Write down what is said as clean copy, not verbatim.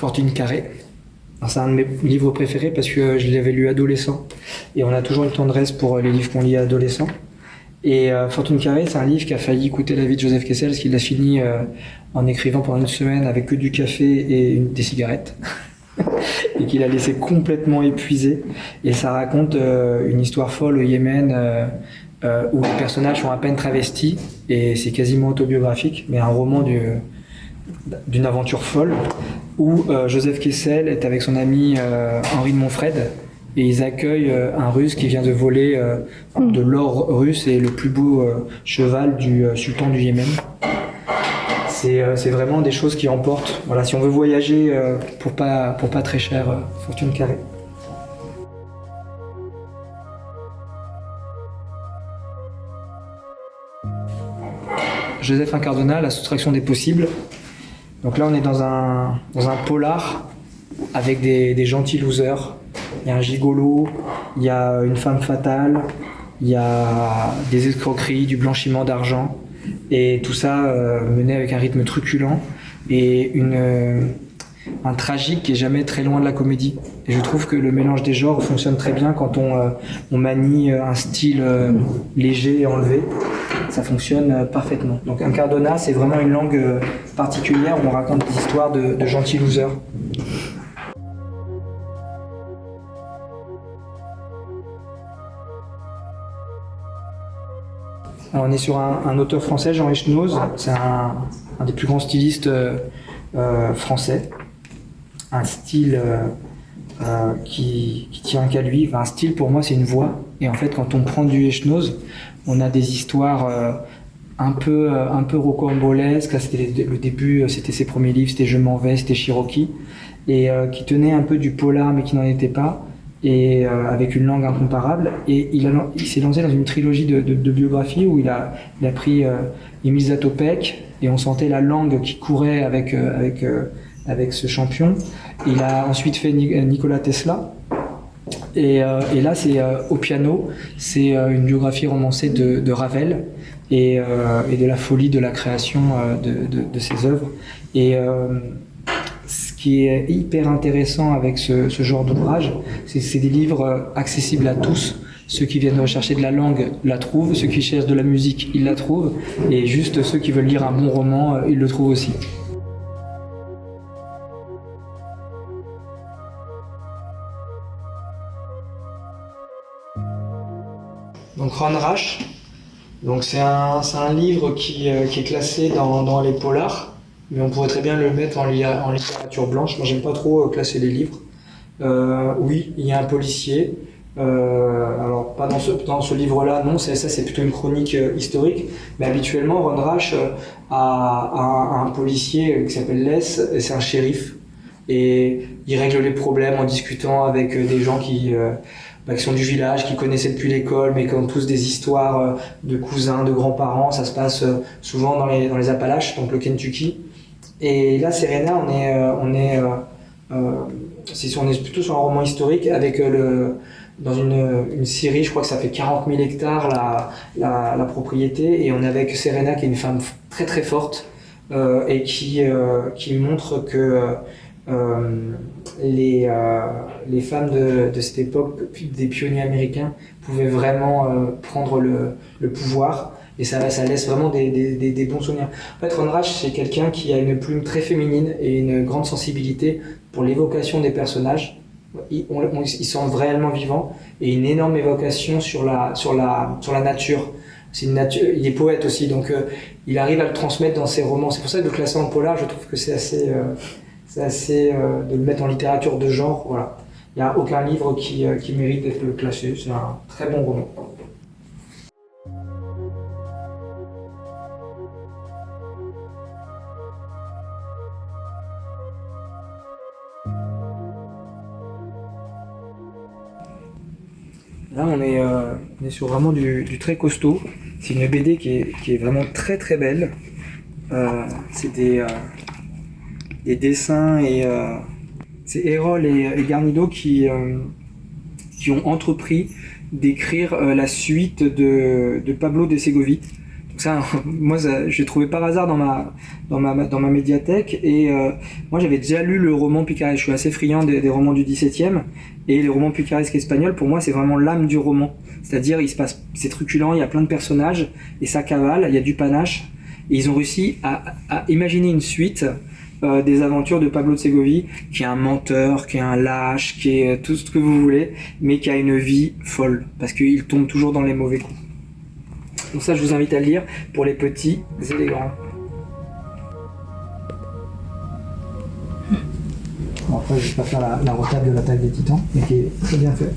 Fortune Carrée. Alors, c'est un de mes livres préférés parce que je l'avais lu adolescent et on a toujours une tendresse pour les livres qu'on lit adolescent. Et Fortune Carrée, c'est un livre qui a failli coûter la vie de Joseph Kessel parce qu'il l'a fini en écrivant pendant une semaine avec que du café et des cigarettes. Et qu'il a laissé complètement épuisé. Et ça raconte une histoire folle au Yémen où les personnages sont à peine travestis et c'est quasiment autobiographique, mais un roman d'une aventure folle où Joseph Kessel est avec son ami Henri de Montfred et ils accueillent un Russe qui vient de voler de l'or russe et le plus beau cheval du sultan du Yémen. C'est vraiment des choses qui emportent. Voilà, si on veut voyager pour pas très cher, Fortune Carrée. Joseph Incardona, La soustraction des possibles. Donc là, on est dans un polar avec des gentils losers. Il y a un gigolo, il y a une femme fatale, il y a des escroqueries, du blanchiment d'argent. Et tout ça mené avec un rythme truculent et un tragique qui est jamais très loin de la comédie. Et je trouve que le mélange des genres fonctionne très bien quand on manie un style léger et enlevé. Ça fonctionne parfaitement. Donc Incardona, c'est vraiment une langue particulière où on raconte des histoires de gentils losers. Alors, on est sur un auteur français, Jean Echenoz. C'est un des plus grands stylistes français. Un style qui tient qu'à lui. Enfin, un style, pour moi, c'est une voix. Et en fait, quand on prend du Echenoz, on a des histoires un peu rocambolesques. C'était le début, c'était ses premiers livres, c'était Je m'en vais, c'était Cherokee. Et qui tenaient un peu du polar, mais qui n'en était pas. Et avec une langue incomparable. Et il s'est lancé dans une trilogie de biographies où il a pris Émile Zatopek et on sentait la langue qui courait avec ce champion. Il a ensuite fait Nikola Tesla. Et là, c'est au piano. C'est une biographie romancée de Ravel et de la folie de la création de ses œuvres. Et ce qui est hyper intéressant avec ce genre d'ouvrage, c'est des livres accessibles à tous. Ceux qui viennent rechercher de la langue la trouvent, ceux qui cherchent de la musique, ils la trouvent, et juste ceux qui veulent lire un bon roman, ils le trouvent aussi. Donc Ron Rash, c'est un livre qui est classé dans les polars. Mais on pourrait très bien le mettre en littérature blanche. Moi, j'aime pas trop classer les livres. Oui, il y a un policier. Alors, pas dans ce livre-là, non. C'est plutôt une chronique historique. Mais habituellement, Ron Rash a un policier qui s'appelle Les. C'est un shérif. Et il règle les problèmes en discutant avec des gens qui sont du village, qui connaissaient depuis l'école, mais qui ont tous des histoires de cousins, de grands-parents. Ça se passe souvent dans les Appalaches, donc le Kentucky. Et là, Serena, on est plutôt sur un roman historique avec dans une scierie, je crois que ça fait 40 000 hectares la propriété, et on est avec Serena qui est une femme très très forte et qui montre que les femmes de cette époque, des pionniers américains, pouvaient vraiment prendre le pouvoir. Et ça laisse vraiment des bons souvenirs. En fait, Ron Rash, c'est quelqu'un qui a une plume très féminine et une grande sensibilité pour l'évocation des personnages. Ils sont réellement vivants, et une énorme évocation sur la nature. Il est poète aussi, donc il arrive à le transmettre dans ses romans. C'est pour ça que de le classer en polar, je trouve que c'est assez de le mettre en littérature de genre. Voilà. Il n'y a aucun livre qui mérite d'être classé. C'est un très bon roman. Là, on est sur vraiment du très costaud. C'est une BD qui est vraiment très très belle. C'est des dessins et c'est Erol et Garnido qui ont entrepris d'écrire la suite de Pablo de Ségovie. Ça, moi, j'ai trouvé par hasard dans ma médiathèque. Et moi, j'avais déjà lu le roman picaresque. Je suis assez friand des romans du XVIIe. Et les romans picaresques espagnols, pour moi, c'est vraiment l'âme du roman. C'est-à-dire, c'est truculent, il y a plein de personnages, et ça cavale, il y a du panache. Et ils ont réussi à imaginer une suite des aventures de Pablo de Ségovie, qui est un menteur, qui est un lâche, qui est tout ce que vous voulez, mais qui a une vie folle, parce qu'il tombe toujours dans les mauvais coups. Donc ça, je vous invite à le lire pour les petits et les grands. Bon, après, je vais pas faire la rotade de l'attaque des titans, mais qui est très bien fait.